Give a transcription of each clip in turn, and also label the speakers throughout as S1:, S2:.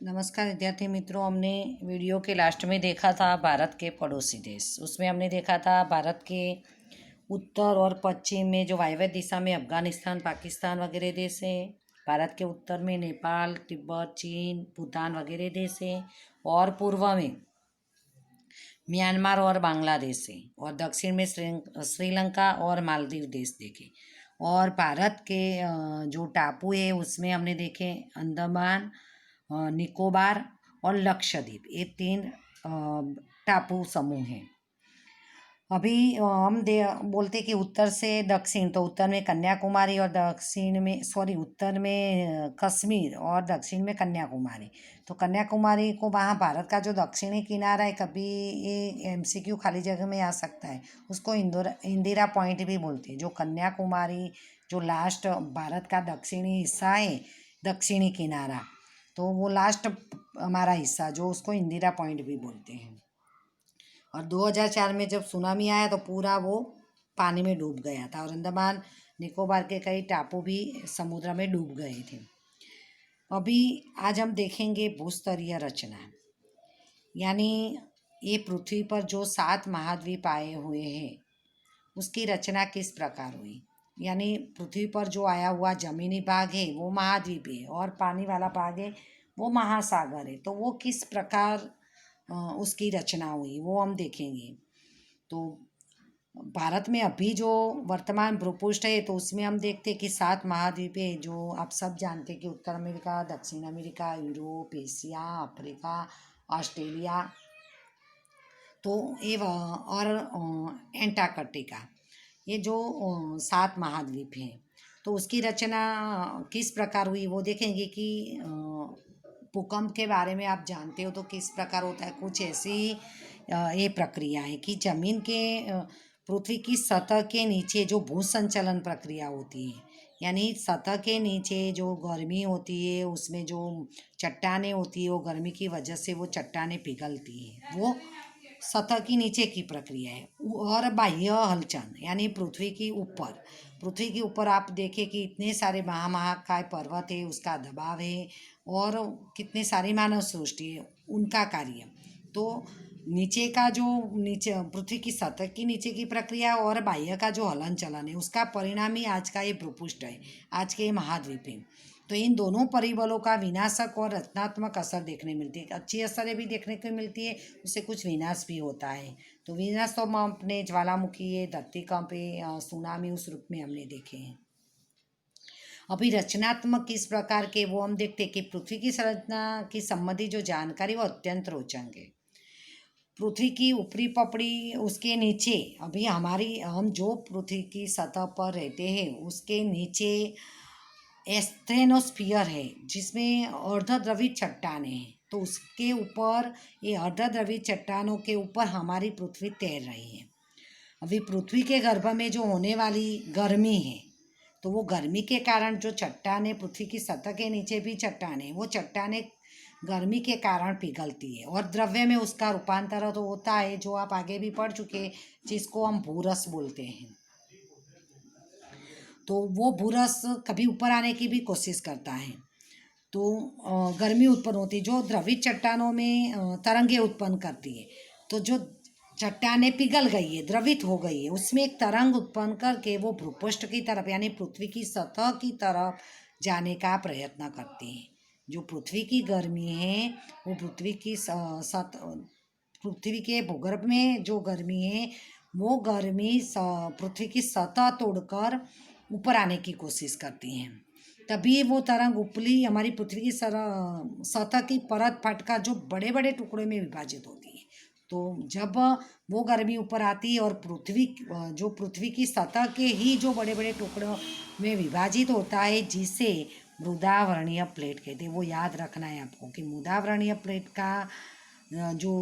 S1: नमस्कार विद्यार्थी मित्रों। हमने वीडियो के लास्ट में देखा था भारत के पड़ोसी देश। उसमें हमने देखा था भारत के उत्तर और पश्चिम में जो वायव्य दिशा में अफगानिस्तान, पाकिस्तान वगैरह देश हैं। भारत के उत्तर में नेपाल, तिब्बत, चीन, भूटान वगैरह देश हैं। और पूर्व में म्यांमार और बांग्लादेश है। और दक्षिण में श्रीलंका और मालदीव देश देखे। और भारत के जो टापू है उसमें हमने देखे अंडमान, निकोबार और लक्षद्वीप, ये तीन टापू समूह हैं। अभी हम बोलते कि उत्तर से दक्षिण, तो उत्तर में कन्याकुमारी और दक्षिण में उत्तर में कश्मीर और दक्षिण में कन्याकुमारी। तो कन्याकुमारी को वहाँ भारत का जो दक्षिणी किनारा है, कभी ये एमसीक्यू खाली जगह में आ सकता है, उसको इंदिरा पॉइंट भी बोलते हैं। जो कन्याकुमारी जो लास्ट भारत का दक्षिणी हिस्सा है, दक्षिणी किनारा, तो वो लास्ट हमारा हिस्सा जो उसको इंदिरा पॉइंट भी बोलते हैं। और 2004 में जब सुनामी आया तो पूरा वो पानी में डूब गया था और अंडमान निकोबार के कई टापू भी समुद्र में डूब गए थे। अभी आज हम देखेंगे भूस्तरीय रचना, यानी ये पृथ्वी पर जो 7 महाद्वीप आए हुए हैं उसकी रचना किस प्रकार हुई। यानी पृथ्वी पर जो आया हुआ जमीनी भाग है वो महाद्वीप है और पानी वाला भाग है वो महासागर है। तो वो किस प्रकार उसकी रचना हुई वो हम देखेंगे। तो भारत में अभी जो वर्तमान भूपृष्ठ है तो उसमें हम देखते हैं कि 7 महाद्वीप है, जो आप सब जानते हैं कि उत्तर अमेरिका, दक्षिण America, Europe, Asia, Africa, Australia, तो ये और एंटार्कटिका, ये जो 7 महाद्वीप हैं। तो उसकी रचना किस प्रकार हुई वो देखेंगे कि भूकंप के बारे में आप जानते हो तो किस प्रकार होता है। कुछ ऐसी ये प्रक्रिया है कि ज़मीन के पृथ्वी की सतह के नीचे जो भूसंचलन प्रक्रिया होती है, यानी सतह के नीचे जो गर्मी होती है उसमें जो चट्टानें होती है वो गर्मी की वजह से वो चट्टानें पिघलती है, वो सतह की नीचे की प्रक्रिया है। और बाह्य हलचल यानी पृथ्वी के ऊपर आप देखें कि इतने सारे महाकाय पर्वत है, उसका दबाव है और कितने सारी मानव सृष्टि है, उनका कार्य। तो नीचे का जो नीचे पृथ्वी की सतह की नीचे की प्रक्रिया और बाह्य का जो हलन चलन है उसका परिणाम ही आज का ये भूपृष्ठ है, आज के ये महाद्वीप है। तो इन दोनों परिबलों का विनाशक और रचनात्मक असर देखने मिलती है। अच्छी असरें भी देखने को मिलती है, उससे कुछ विनाश भी होता है। तो विनाश तो हम अपने ज्वालामुखी है, धरतीकंप है, सुनामी उस रूप में हमने देखे हैं। अभी रचनात्मक किस प्रकार के वो हम देखते हैं कि पृथ्वी की संरचना की संबंधी जो जानकारी वो अत्यंत रोचक है। पृथ्वी की ऊपरी पपड़ी, उसके नीचे अभी हम जो पृथ्वी की सतह पर रहते हैं उसके नीचे एस्थेनोस्फियर है जिसमें अर्धद्रवित चट्टानें हैं। तो उसके ऊपर ये अर्धद्रवित चट्टानों के ऊपर हमारी पृथ्वी तैर रही है। अभी पृथ्वी के गर्भ में जो होने वाली गर्मी है तो वो गर्मी के कारण जो चट्टानें पृथ्वी की सतह के नीचे भी चट्टानें, वो चट्टानें गर्मी के कारण पिघलती है और द्रव्य में उसका रूपांतर तो होता है, जो आप आगे भी पढ़ चुके, जिसको हम भूरस बोलते हैं। तो वो भूरस कभी ऊपर आने की भी कोशिश करता है। तो गर्मी उत्पन्न होती है जो द्रवित चट्टानों में तरंगे उत्पन्न करती है। तो जो चट्टानें पिघल गई है, द्रवित हो गई है, उसमें एक तरंग उत्पन्न करके वो भूपृष्ठ की तरफ यानी पृथ्वी की सतह की तरफ जाने का प्रयत्न करती है। जो पृथ्वी की गर्मी है वो पृथ्वी के भूगर्भ में जो गर्मी है वो गर्मी पृथ्वी की सतह तोड़कर ऊपर आने की कोशिश करती हैं। तभी वो तरंग उपली हमारी पृथ्वी की सतह की परत फटकर जो बड़े बड़े टुकड़े में विभाजित होती है। तो जब वो गर्मी ऊपर आती है और पृथ्वी की सतह के ही जो बड़े बड़े टुकड़ों में विभाजित होता है, जिसे मृदावरणीय प्लेट कहते हैं। वो याद रखना है आपको कि मृदावरणीय प्लेट का जो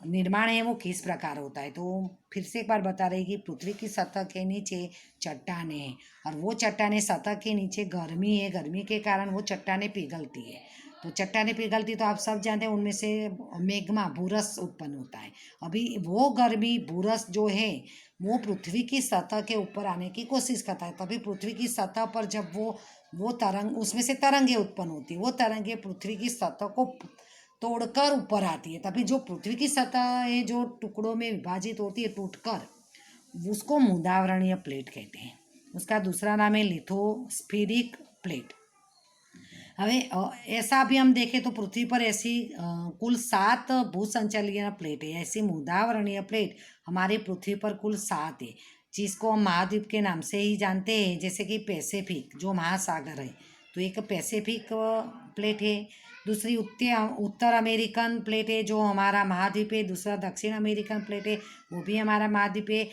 S1: निर्माण है वो किस प्रकार होता है। तो फिर से एक बार बता रही कि पृथ्वी की सतह के नीचे चट्टानें हैं और वो चट्टानें सतह के नीचे गर्मी है, गर्मी के कारण वो चट्टानें पिघलती है। तो चट्टानें पिघलती तो आप सब जानते हैं उनमें से मैग्मा भूरस उत्पन्न होता है। अभी वो गर्मी भूरस जो है वो पृथ्वी की सतह के ऊपर आने की कोशिश करता है। तभी पृथ्वी की सतह पर जब वो वो तरंग, उसमें से तरंगे उत्पन्न होती है, वो तरंगे पृथ्वी की सतह को तोड़कर ऊपर आती है, तभी जो पृथ्वी की सतह है जो टुकड़ों में विभाजित होती है टूटकर, उसको मृदावरणीय प्लेट कहते हैं। उसका दूसरा नाम है लिथोस्फीरिक प्लेट। હવે ऐसा भी हम देखें तो पृथ्वी पर ऐसी कुल 7 भूसंचालीय प्लेट है, ऐसी मृदावरणीय प्लेट हमारी पृथ्वी पर कुल 7 है, जिसको हम महाद्वीप के नाम से ही जानते हैं, जैसे कि पैसिफिक जो महासागर है, तो एक पैसिफिक प्लेट है। दूसरी उत्तर अमेरिकन प्लेट है जो हमारा महाद्वीप है। दूसरा दक्षिण अमेरिकन प्लेट है, वो भी हमारा महाद्वीप है।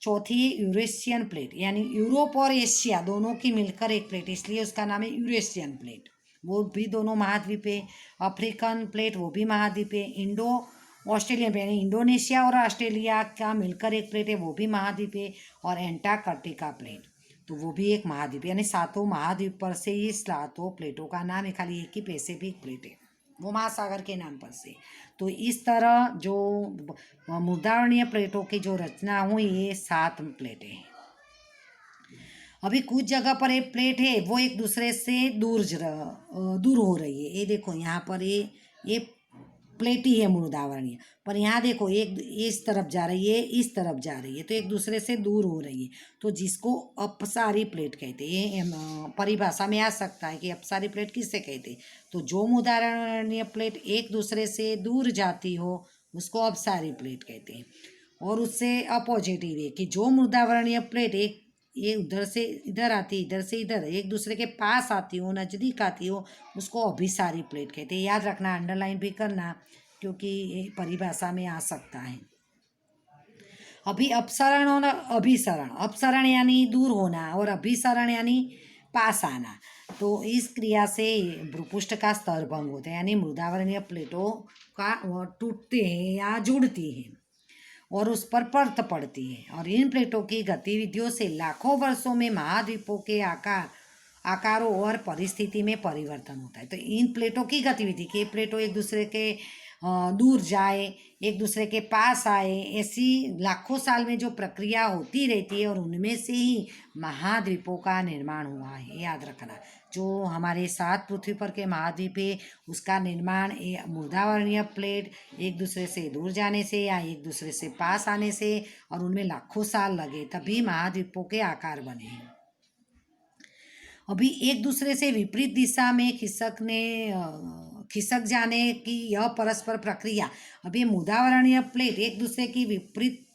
S1: चौथी यूरेशियन प्लेट, यानी यूरोप और एशिया दोनों की मिलकर एक प्लेट, इसलिए उसका नाम है यूरेशियन प्लेट, वो भी दोनों महाद्वीप है। अफ्रीकन प्लेट, वो भी महाद्वीप है। इंडो ऑस्ट्रेलियन, यानी इंडोनेशिया और ऑस्ट्रेलिया का मिलकर एक प्लेट है, वो भी महाद्वीप है। और एंटार्कटिका प्लेट, तो वो भी एक महाद्वीप है। यानी 7 महाद्वीप पर से ही 7 प्लेटों का नाम है, खाली एक ही पैसिफिक प्लेट है, वो महासागर के नाम पर से। तो इस तरह जो मृदावरणीय प्लेटों की जो रचना हुई, ये 7 प्लेटें हैं। अभी कुछ जगह पर एक प्लेट है वो एक दूसरे से दूर हो रही है। ये देखो यहाँ पर ये प्लेट ही है मृदावरणीय, पर यहाँ देखो एक इस तरफ जा रही है, इस तरफ जा रही है, तो एक दूसरे से दूर हो रही है, तो जिसको अपसारी प्लेट कहते हैं। परिभाषा में आ सकता है कि अपसारी प्लेट किससे कहते हैं, तो जो मृदावरणीय प्लेट एक दूसरे से दूर जाती हो उसको अपसारी प्लेट कहते हैं। और उससे अपोजिटिव है कि जो मृदावरणीय प्लेट ये उधर से इधर आती, इधर से इधर एक दूसरे के पास आती हो, नज़दीक आती हो, उसको अभिसारी प्लेट कहते हैं। याद रखना, अंडरलाइन भी करना, क्योंकि ये परिभाषा में आ सकता है। अभी अपसरण और अभिसरण, अपसरण यानी दूर होना और अभिसरण यानी पास आना। तो इस क्रिया से भूपृष्ठ का स्तर भंग होता है, यानी मृदावरणीय प्लेटों का टूटते हैं या जुड़ती हैं और उस पर परत पड़ती है। और इन प्लेटों की गतिविधियों से लाखों वर्षों में महाद्वीपों के आकारों और परिस्थिति में परिवर्तन होता है। तो इन प्लेटों की गतिविधि के प्लेटों एक दूसरे के दूर जाए, एक दूसरे के पास आए, ऐसी लाखों साल में जो प्रक्रिया होती रहती है और उनमें से ही महाद्वीपों का निर्माण हुआ है। याद रखना, जो हमारे 7 पृथ्वी पर के महाद्वीप है उसका निर्माण मृदावरणीय प्लेट एक दूसरे से दूर जाने से या एक दूसरे से पास आने से और उनमें लाखों साल लगे तभी महाद्वीपों के आकार बने हैं। अभी एक दूसरे से विपरीत दिशा में खिसक जाने की यह परस्पर प्रक्रिया, अभी मृदावरणीय प्लेट एक दूसरे की विपरीत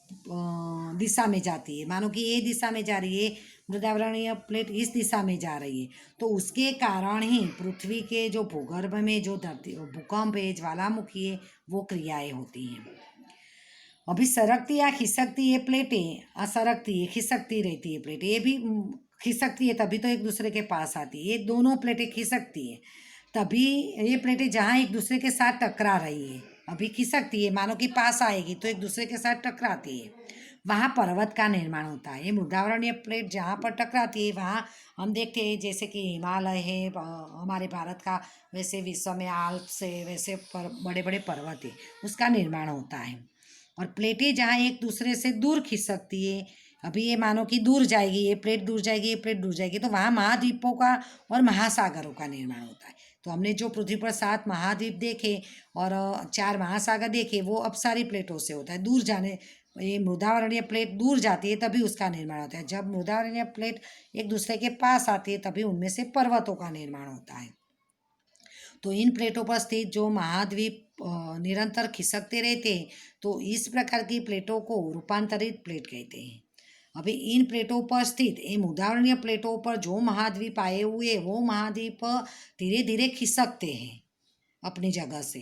S1: दिशा में जाती है। मानो कि ये दिशा में जा रही है, मृदावरणीय प्लेट इस दिशा में जा रही है, तो उसके कारण ही पृथ्वी के जो भूगर्भ में जो भूकंप है, ज्वालामुखी है, वो क्रियाएं होती हैं। अभी सरकती या खिसकती ये प्लेटें, असरकती है, खिसकती रहती है प्लेटें, ये भी खिसकती है तभी तो एक दूसरे के पास आती है। ये दोनों प्लेटें खिसकती है तभी, ये प्लेटें जहाँ एक दूसरे के साथ टकरा रही है अभी खिसकती है, मानो कि पास आएगी तो एक दूसरे के साथ टकराती है, वहाँ पर्वत का निर्माण होता है। ये मृदावरणीय प्लेट जहाँ पर टकराती है वहाँ हम देखते हैं जैसे कि हिमालय है हमारे भारत का, वैसे विश्व में आल्प्स है, वैसे बड़े बड़े पर्वत है, उसका निर्माण होता है। और प्लेटें जहाँ एक दूसरे से दूर खिसकती है, अभी ये मानो कि दूर जाएगी, ये प्लेट दूर जाएगी, ये प्लेट दूर जाएगी, तो वहाँ महाद्वीपों का और महासागरों का निर्माण होता है। तो हमने जो पृथ्वी पर 7 महाद्वीप देखे और 4 महासागर देखे, वो अपसारी प्लेटों से होता है। दूर जाने, ये मृदावरणीय प्लेट दूर जाती है तभी उसका निर्माण होता है। जब मृदावरणीय प्लेट एक दूसरे के पास आती है तभी उनमें से पर्वतों का निर्माण होता है। तो इन प्लेटों पर स्थित जो महाद्वीप निरंतर खिसकते रहते हैं, तो इस प्रकार की प्लेटों को रूपांतरित प्लेट कहते हैं। अभी इन प्लेटों पर स्थित इन मृदावरणीय प्लेटों पर जो महाद्वीप आए हुए वो महाद्वीप धीरे धीरे खिसकते हैं अपनी जगह से,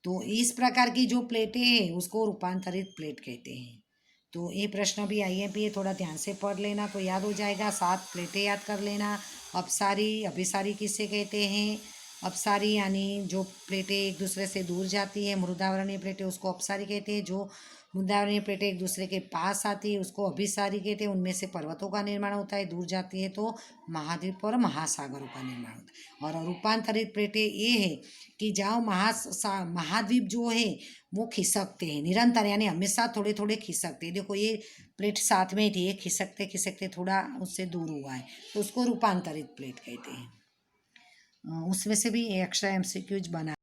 S1: तो इस प्रकार की जो प्लेटें हैं उसको रूपांतरित प्लेट कहते हैं। तो ये प्रश्न भी IMP थोड़ा ध्यान से पढ़ लेना तो याद हो जाएगा। 7 प्लेटें याद कर लेना। अपसारी अभिसारी किससे कहते हैं, अपसारी यानी जो प्लेटें एक दूसरे से दूर जाती है, मृदावरणीय प्लेटें उसको अपसारी कहते हैं। जो मृदावरणीय प्लेटें एक दूसरे के पास आती है उसको अभिसारी कहते हैं। उनमें से पर्वतों का निर्माण होता है, दूर जाती है तो महाद्वीप और महासागरों का निर्माण होता है। और रूपांतरित प्लेटें ये है कि जहाँ महाद्वीप जो है वो खिसकते हैं निरंतर, यानी हमेशा थोड़े थोड़े खिसकते हैं। देखो ये प्लेट साथ में थी, ये खिसकते खिसकते थोड़ा उससे दूर हुआ है तो उसको रूपांतरित प्लेट कहते हैं। उसमें से भी एक्स्ट्रा एमसीक्यूज बना